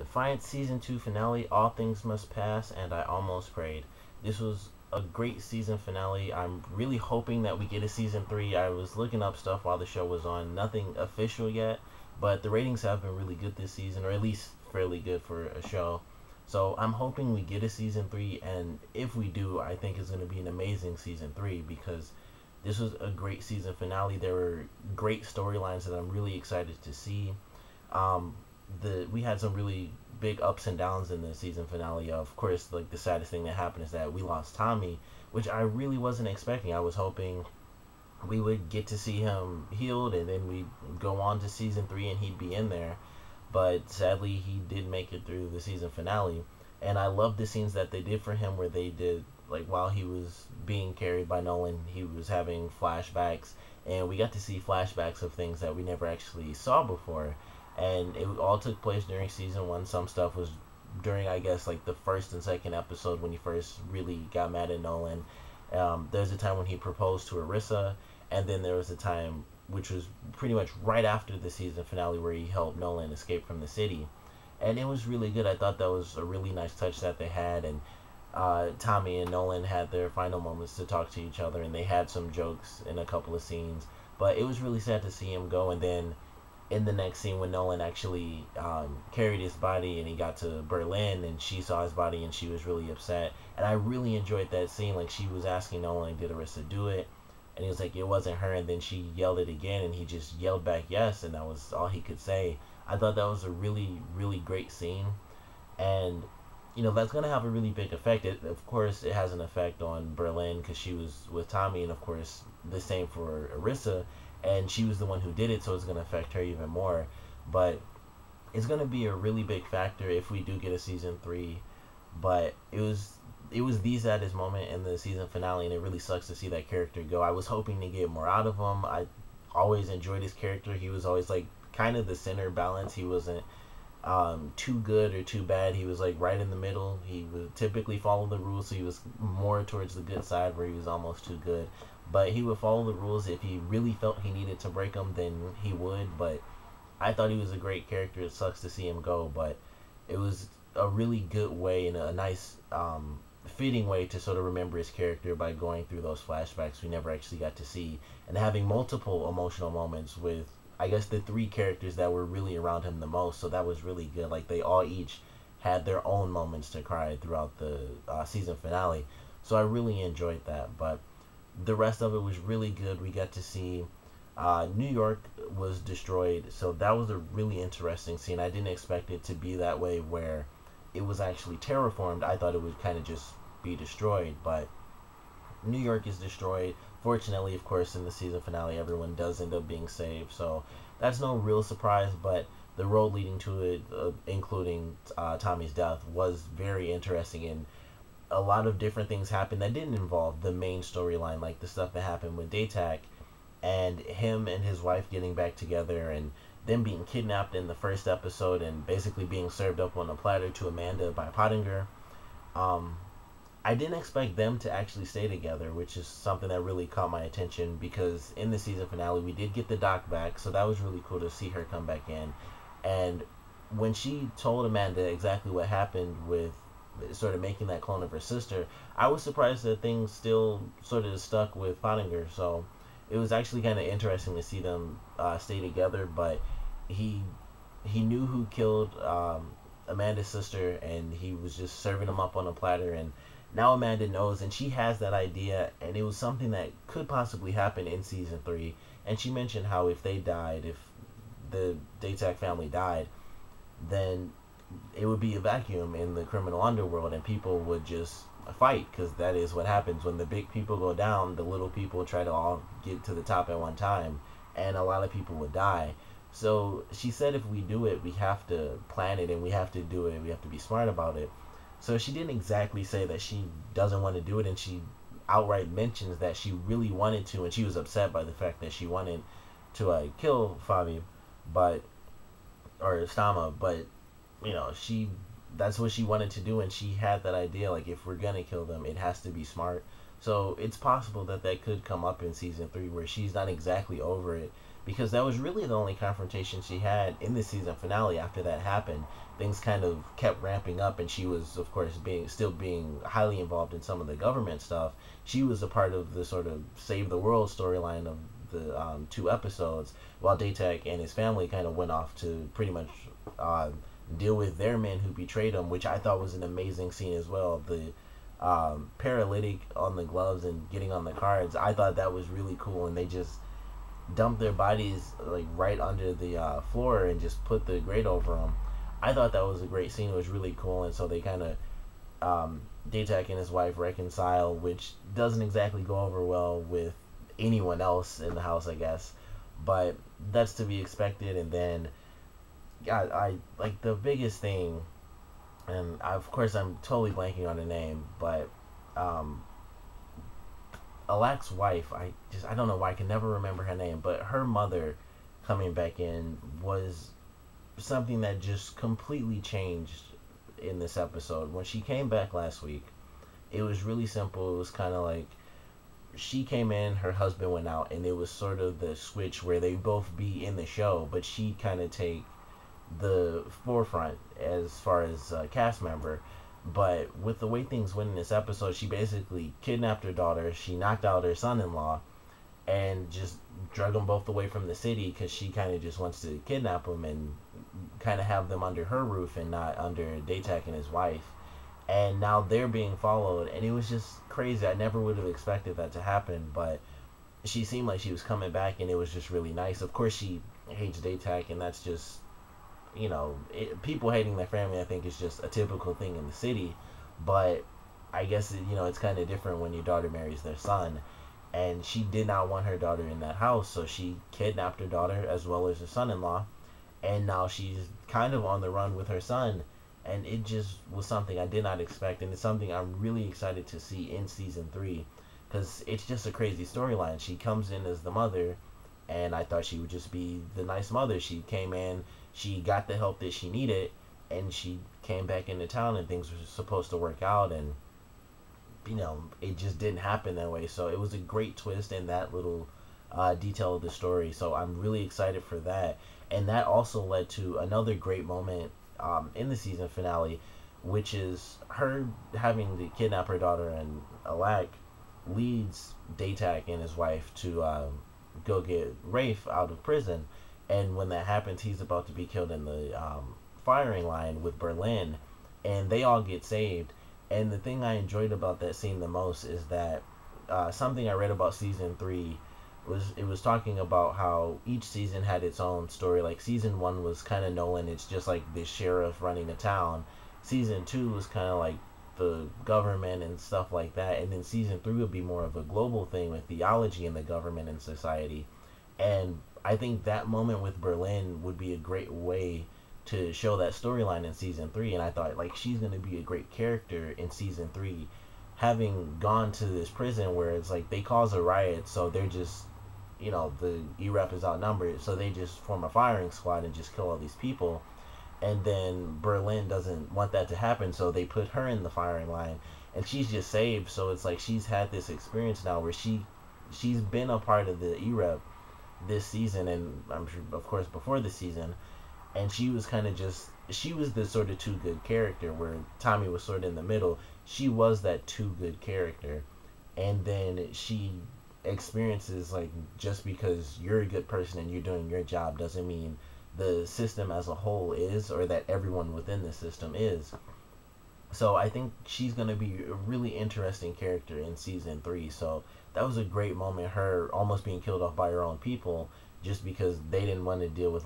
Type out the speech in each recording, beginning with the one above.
Defiance Season 2 finale, All Things Must Pass, and I Almost Prayed. This was a great season finale. I'm really hoping that we get a Season 3. I was looking up stuff while the show was on. Nothing official yet, but the ratings have been really good this season, or at least fairly good for a show. So I'm hoping we get a Season 3, and if we do, I think it's going to be an amazing Season 3 because this was a great season finale. There were great storylines that I'm really excited to see. Um, we had some really big ups and downs in the season finale. Of course, like the saddest thing that happened is that we lost Tommy, which I really wasn't expecting. I was hoping we would get to see him healed and then we go on to season 3 and he'd be in there. But sadly, he did make it through the season finale. And I love the scenes that they did for him where they did, like, while he was being carried by Nolan, he was having flashbacks. And we got to see flashbacks of things that we never actually saw before. And it all took place during season 1. Some stuff was during, I guess, like the first and second episode when he first really got mad at Nolan. There's a time when he proposed to Irissa, and then there was a time which was pretty much right after the season finale where he helped Nolan escape from the city, and it was really good. I thought that was a really nice touch that they had, and Tommy and Nolan had their final moments to talk to each other, and they had some jokes in a couple of scenes. But it was really sad to see him go, and then in the next scene when Nolan actually carried his body and he got to Berlin and she saw his body and she was really upset. And I really enjoyed that scene. Like, she was asking Nolan, did Irissa do it? And he was like, it wasn't her. And then she yelled it again and he just yelled back yes, and that was all he could say. I thought that was a really, really great scene. And that's going to have a really big effect. Of course, it has an effect on Berlin because she was with Tommy, and of course the same for Irissa, and she was the one who did it, so it's going to affect her even more. But it's going to be a really big factor if we do get a season 3. But it was the saddest moment in the season finale, and it really sucks to see that character go. I was hoping to get more out of him. I always enjoyed his character. He was always like kind of the center balance. He wasn't too good or too bad. He was like right in the middle. He would typically follow the rules, so he was more towards the good side where he was almost too good. But he would follow the rules. If he really felt he needed to break them, then he would. But I thought he was a great character. It sucks to see him go, but it was a really good way and a nice fitting way to sort of remember his character by going through those flashbacks we never actually got to see, and having multiple emotional moments with, I guess, the 3 characters that were really around him the most. So that was really good. Like, they all each had their own moments to cry throughout the season finale. So I really enjoyed that. But the rest of it was really good. We got to see New York was destroyed. So that was a really interesting scene. I didn't expect it to be that way where it was actually terraformed. I thought it would kind of just be destroyed. But New York is destroyed. Fortunately, of course, in the season finale, everyone does end up being saved, so that's no real surprise. But the road leading to it, including Tommy's death, was very interesting, and a lot of different things happened that didn't involve the main storyline, like the stuff that happened with Daytak and him and his wife getting back together, and them being kidnapped in the first episode and basically being served up on a platter to Amanda by Pottinger. Um, I didn't expect them to actually stay together, which is something that really caught my attention because in the season finale we did get the doc back, so that was really cool to see her come back in. And when she told Amanda exactly what happened with sort of making that clone of her sister, I was surprised that things still sort of stuck with Pottinger. So it was actually kind of interesting to see them stay together. But he he knew who killed Amanda's sister, and he was just serving them up on a platter. And now Amanda knows, and she has that idea, and it was something that could possibly happen in season 3. And she mentioned how if they died, if the Daytak family died, then it would be a vacuum in the criminal underworld, and people would just fight, because that is what happens when the big people go down. The little people try to all get to the top at one time, and a lot of people would die. So she said if we do it, we have to plan it, and we have to do it, we have to be smart about it. So she didn't exactly say that she doesn't want to do it, and she outright mentions that she really wanted to, and she was upset by the fact that she wanted to kill Fabi, but or Stama, but she that's what she wanted to do, and she had that idea, like, if we're gonna kill them, it has to be smart. So it's possible that that could come up in season 3, where she's not exactly over it, because that was really the only confrontation she had in the season finale. After that happened, things kind of kept ramping up, and she was, of course, being highly involved in some of the government stuff. She was a part of the sort of save the world storyline of the 2 episodes, while Daytech and his family kind of went off to pretty much uh, deal with their men who betrayed him, which I thought was an amazing scene as well. The paralytic on the gloves and getting on the cards, I thought that was really cool, and they just dumped their bodies like right under the floor and just put the grate over them. I thought that was a great scene. It was really cool, and so they kind of Daytech and his wife reconcile, which doesn't exactly go over well with anyone else in the house, I guess. But that's to be expected. And then, I like the biggest thing, and of course I'm totally blanking on the name, but um, Alak's wife, I don't know why I can never remember her name, but her mother coming back in was something that just completely changed in this episode. When she came back last week, it was really simple. It was kind of like she came in, her husband went out, and it was sort of the switch where they both be in the show, but she kind of take the forefront as far as cast member. But with the way things went in this episode, she basically kidnapped her daughter, she knocked out her son-in-law, and just drug them both away from the city because she kind of just wants to kidnap them and kind of have them under her roof and not under Daytech and his wife. And now they're being followed, and it was just crazy. I never would have expected that to happen, but she seemed like she was coming back, and it was just really nice. Of course, she hates Daytech, and that's just, people hating their family, I think, is just a typical thing in the city. But I guess, it's kind of different when your daughter marries their son. And she did not want her daughter in that house, so she kidnapped her daughter as well as her son-in-law, and now she's kind of on the run with her son. And it just was something I did not expect, and it's something I'm really excited to see in season 3, because it's just a crazy storyline. She comes in as the mother, and I thought she would just be the nice mother. She came in, she got the help that she needed, and she came back into town, and things were supposed to work out, and it just didn't happen that way. So it was a great twist in that little detail of the story. So I'm really excited for that. And that also led to another great moment in the season finale, which is her having to kidnap her daughter, and Alak leads Daytech and his wife to go get Rafe out of prison. And when that happens, he's about to be killed in the firing line with Berlin, and they all get saved. And the thing I enjoyed about that scene the most is that something I read about season 3 was talking about how each season had its own story. Like season 1 was kind of Nolan, it's just like the sheriff running the town. Season 2 was kind of like the government and stuff like that, and then season 3 would be more of a global thing with theology and the government and society. And I think that moment with Berlin would be a great way to show that storyline in season 3. And I thought, like, she's going to be a great character in season 3, having gone to this prison where it's like they cause a riot, so they're just, the E-Rep is outnumbered, so they just form a firing squad and just kill all these people. And then Berlin doesn't want that to happen, so they put her in the firing line, and she's just saved. So it's like she's had this experience now where she's been a part of the E-Rep this season, and I'm sure, of course, before the season. And she was kind of she was the sort of too good character, where Tommy was sort of in the middle. She was that too good character. And then she experiences, like, just because you're a good person and you're doing your job doesn't mean the system as a whole is, or that everyone within the system is. So I think she's going to be a really interesting character in season 3. So that was a great moment, her almost being killed off by her own people, just because they didn't want to deal with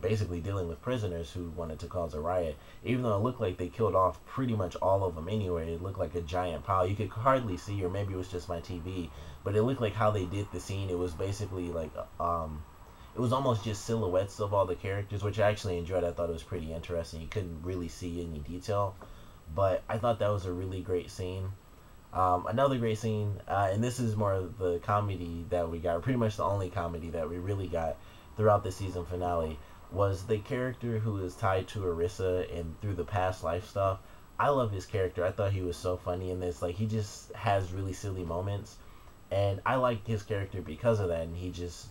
basically dealing with prisoners who wanted to cause a riot. Even though it looked like they killed off pretty much all of them anyway, it looked like a giant pile. You could hardly see, or maybe it was just my TV, but it looked like how they did the scene. It was basically like, it was almost just silhouettes of all the characters, which I actually enjoyed. I thought it was pretty interesting. You couldn't really see any detail, but I thought that was a really great scene. Another great scene, and this is more of the comedy that we got, pretty much the only comedy that we really got throughout the season finale, was the character who is tied to Irissa and through the past life stuff. I love his character. I thought he was so funny in this. Like, he just has really silly moments, and I like his character because of that. And he just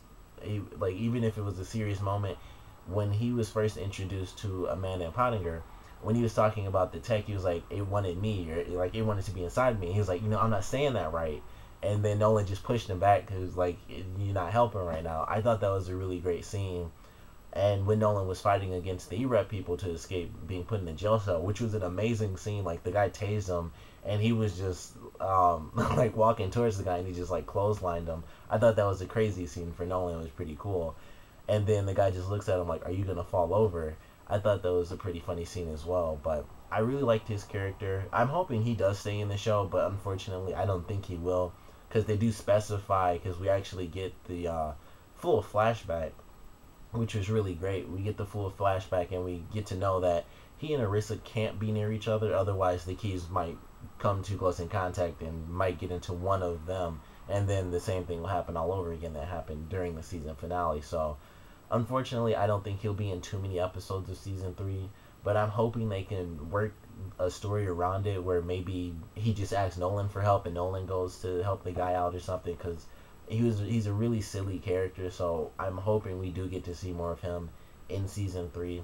like even if it was a serious moment, when he was first introduced to Amanda and Pottinger, when he was talking about the tech, he was like, it wanted me, or like it wanted to be inside me. He was like, I'm not saying that right. And then Nolan just pushed him back because like you're not helping right now. I thought that was a really great scene. And when Nolan was fighting against the E-Rep people to escape being put in the jail cell, which was an amazing scene. Like the guy tased him, and he was just like walking towards the guy, and he just like clotheslined him. I thought that was a crazy scene for Nolan. It was pretty cool. And then the guy just looks at him like, "Are you gonna fall over?" I thought that was a pretty funny scene as well. But I really liked his character. I'm hoping he does stay in the show, but unfortunately, I don't think he will, because they do specify, because we actually get the full flashback, which was really great. We get the full flashback and we get to know that he and Irissa can't be near each other, otherwise the keys might come too close in contact and might get into one of them, and then the same thing will happen all over again that happened during the season finale. So unfortunately, I don't think he'll be in too many episodes of season 3, but I'm hoping they can work a story around it where maybe he just asks Nolan for help and Nolan goes to help the guy out or something, because he's a really silly character. So I'm hoping we do get to see more of him in season 3.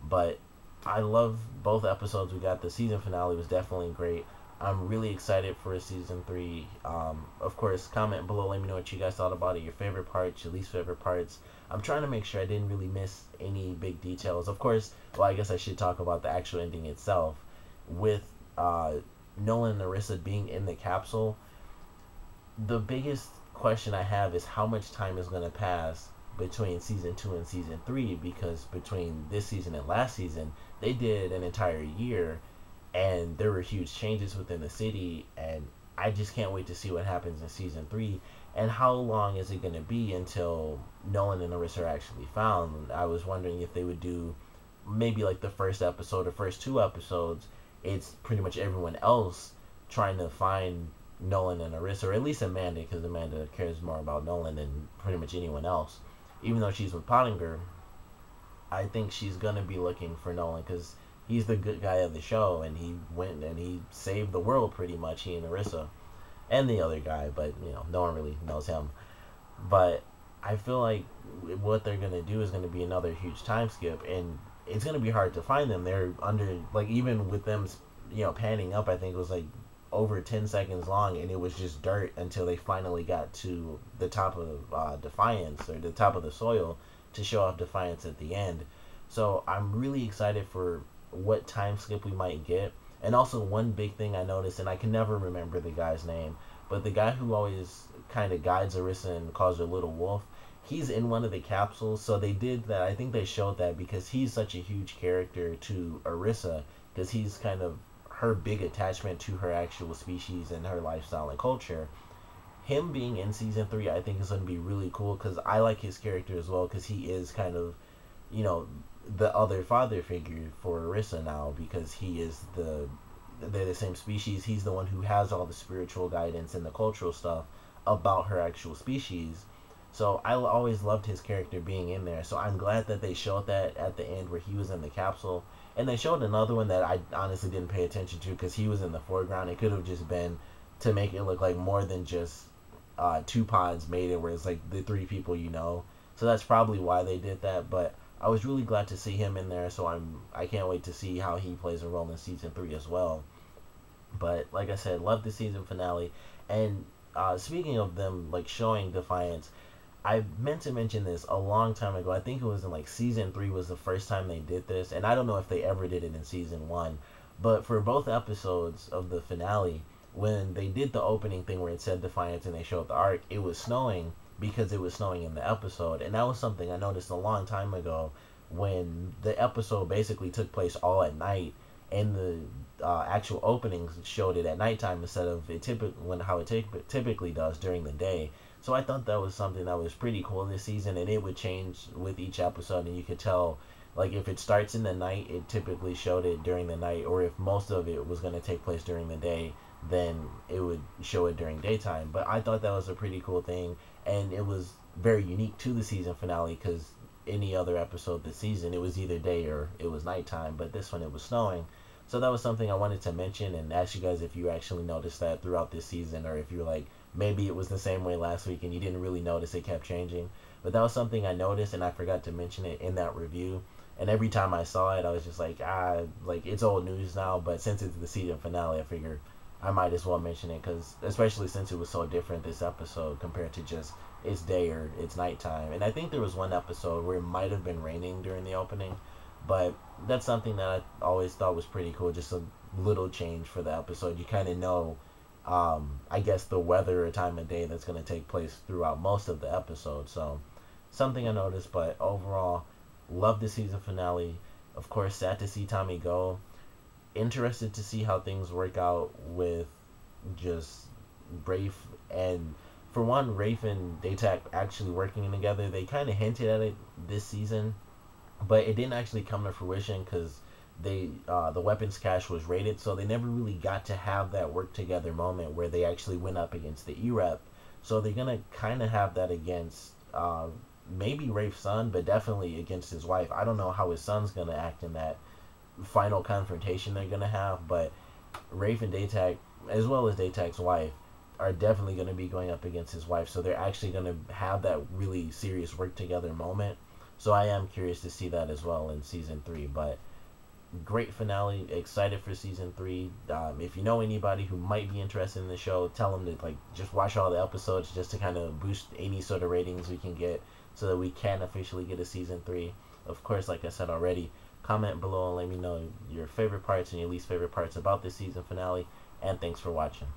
But I love both episodes we got. The season finale was definitely great. I'm really excited for season 3. Of course, comment below, let me know what you guys thought about it, your favorite parts, your least favorite parts. I'm trying to make sure I didn't really miss any big details. Of course, well, I guess I should talk about the actual ending itself. With Nolan and Irissa being in the capsule, the biggest question I have is how much time is going to pass between season 2 and season 3, because between this season and last season, they did an entire year, and there were huge changes within the city, and I just can't wait to see what happens in season 3. And how long is it going to be until Nolan and Irissa are actually found? I was wondering if they would do maybe like the first episode or first 2 episodes, it's pretty much everyone else trying to find Nolan and Irissa, or at least Amanda, because Amanda cares more about Nolan than pretty much anyone else. Even though she's with Pottinger, I think she's going to be looking for Nolan, because he's the good guy of the show, and he went and he saved the world pretty much, he and Irissa. And the other guy, but no one really knows him. But I feel like what they're gonna do is gonna be another huge time skip, and it's gonna be hard to find them. They're under, like, even with them, panning up, I think it was like over 10 seconds long, and it was just dirt until they finally got to the top of Defiance, or the top of the soil, to show off Defiance at the end. So I'm really excited for what time skip we might get. And also, one big thing I noticed, and I can never remember the guy's name, but the guy who always kind of guides Irissa and calls her Little Wolf, he's in one of the capsules. So they did that. I think they showed that because he's such a huge character to Irissa, because he's kind of her big attachment to her actual species and her lifestyle and culture. Him being in season 3, I think is going to be really cool, because I like his character as well, because he is kind of, the other father figure for Irissa now, because he is they're the same species. He's the one who has all the spiritual guidance and the cultural stuff about her actual species. So I always loved his character being in there. So I'm glad that they showed that at the end where he was in the capsule. And they showed another one that I honestly didn't pay attention to because he was in the foreground. It could have just been to make it look like more than just 2 pods made it, where it's like the 3 people So that's probably why they did that. But I was really glad to see him in there, so I can't wait to see how he plays a role in season 3 as well. But like I said, love the season finale. And speaking of them like showing Defiance, I meant to mention this a long time ago. I think it was in like season 3 was the first time they did this, and I don't know if they ever did it in season 1. But for both episodes of the finale, when they did the opening thing where it said Defiance and they showed the arc, it was snowing, because it was snowing in the episode. And that was something I noticed a long time ago, when the episode basically took place all at night, and the actual openings showed it at nighttime instead of how it typically does during the day. So I thought that was something that was pretty cool this season, and it would change with each episode, and you could tell, like, if it starts in the night, it typically showed it during the night, or if most of it was going to take place during the day, then it would show it during daytime. But I thought that was a pretty cool thing, and it was very unique to the season finale, because any other episode this season, it was either day or it was nighttime, but this one it was snowing. So that was something I wanted to mention and ask you guys if you actually noticed that throughout this season, or if you're like, maybe it was the same way last week and you didn't really notice it kept changing. But that was something I noticed, and I forgot to mention it in that review. And every time I saw it, I was just like, like it's old news now. But since it's the season finale, I figured I might as well mention it, because especially since it was so different this episode compared to just it's day or it's nighttime. And I think there was one episode where it might have been raining during the opening, but that's something that I always thought was pretty cool. Just a little change for the episode. You kind of know, I guess, the weather or time of day that's going to take place throughout most of the episode. So something I noticed, but overall, love the season finale. Of course, sad to see Tommy go. Interested to see how things work out with just Rafe and, for one, Rafe and Daytak actually working together. They kind of hinted at it this season, but it didn't actually come to fruition because the weapons cache was raided, so they never really got to have that work together moment where they actually went up against the E-Rep. So they're gonna kind of have that against maybe Rafe's son, but definitely against his wife. I don't know how his son's gonna act in that final confrontation they're gonna have, but Rafe and Daytak, as well as Daytak's wife, are definitely going to be going up against his wife, so they're actually going to have that really serious work together moment. So I am curious to see that as well in season 3. But great finale, excited for season 3. If you know anybody who might be interested in the show, tell them to just watch all the episodes, just to kind of boost any sort of ratings we can get, so that we can officially get a season 3. Of course, like I said already, comment below and let me know your favorite parts and your least favorite parts about this season finale, and thanks for watching.